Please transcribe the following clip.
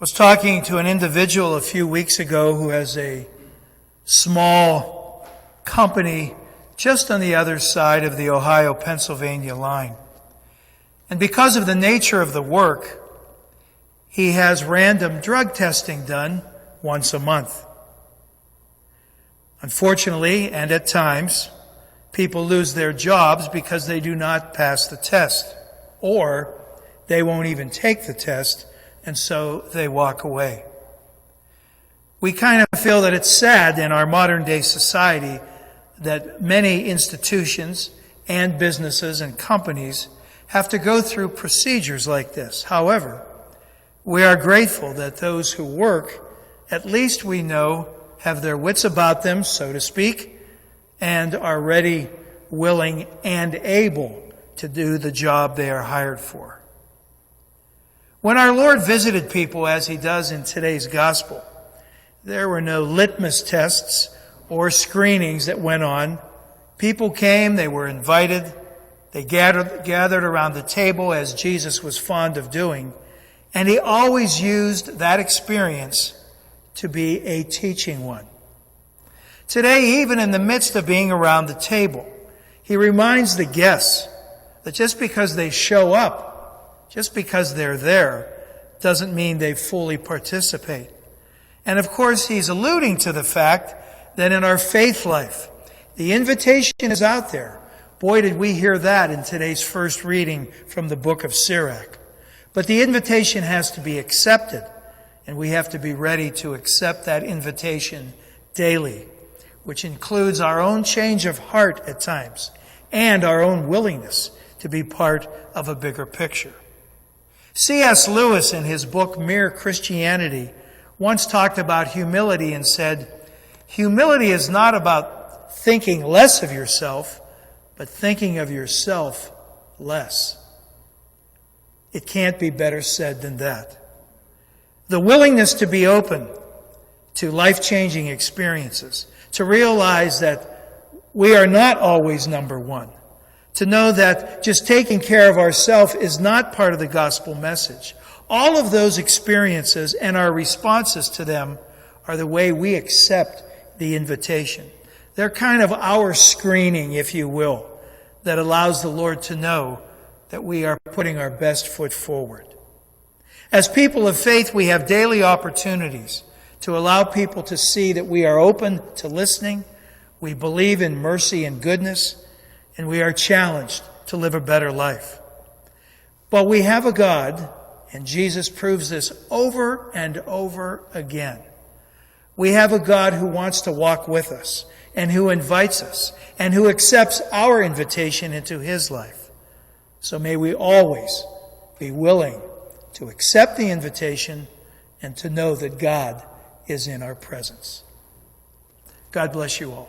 was talking to an individual a few weeks ago who has a small company just on the other side of the Ohio-Pennsylvania line. And because of the nature of the work, he has random drug testing done once a month. Unfortunately, and at times, people lose their jobs because they do not pass the test, or they won't even take the test, and so they walk away. We kind of feel that it's sad in our modern day society that many institutions and businesses and companies have to go through procedures like this. However, we are grateful that those who work, at least we know, have their wits about them, so to speak, and are ready, willing, and able to do the job they are hired for. When our Lord visited people, as He does in today's gospel, there were no litmus tests or screenings that went on. People came, they were invited, they gathered around the table as Jesus was fond of doing, and He always used that experience to be a teaching one. Today, even in the midst of being around the table, He reminds the guests that just because they show up, just because they're there, doesn't mean they fully participate. And of course, He's alluding to the fact that in our faith life, the invitation is out there. Boy, did we hear that in today's first reading from the book of Sirach. But the invitation has to be accepted, and we have to be ready to accept that invitation daily, which includes our own change of heart at times and our own willingness to be part of a bigger picture. C.S. Lewis, in his book Mere Christianity, once talked about humility and said, "Humility is not about thinking less of yourself, but thinking of yourself less." It can't be better said than that. The willingness to be open to life-changing experiences, to realize that we are not always number one, to know that just taking care of ourselves is not part of the gospel message. All of those experiences and our responses to them are the way we accept the invitation. They're kind of our screening, if you will, that allows the Lord to know that we are putting our best foot forward. As people of faith, we have daily opportunities to allow people to see that we are open to listening, we believe in mercy and goodness, and we are challenged to live a better life. But we have a God, and Jesus proves this over and over again. We have a God who wants to walk with us, and who invites us, and who accepts our invitation into His life. So may we always be willing to accept the invitation and to know that God is in our presence. God bless you all.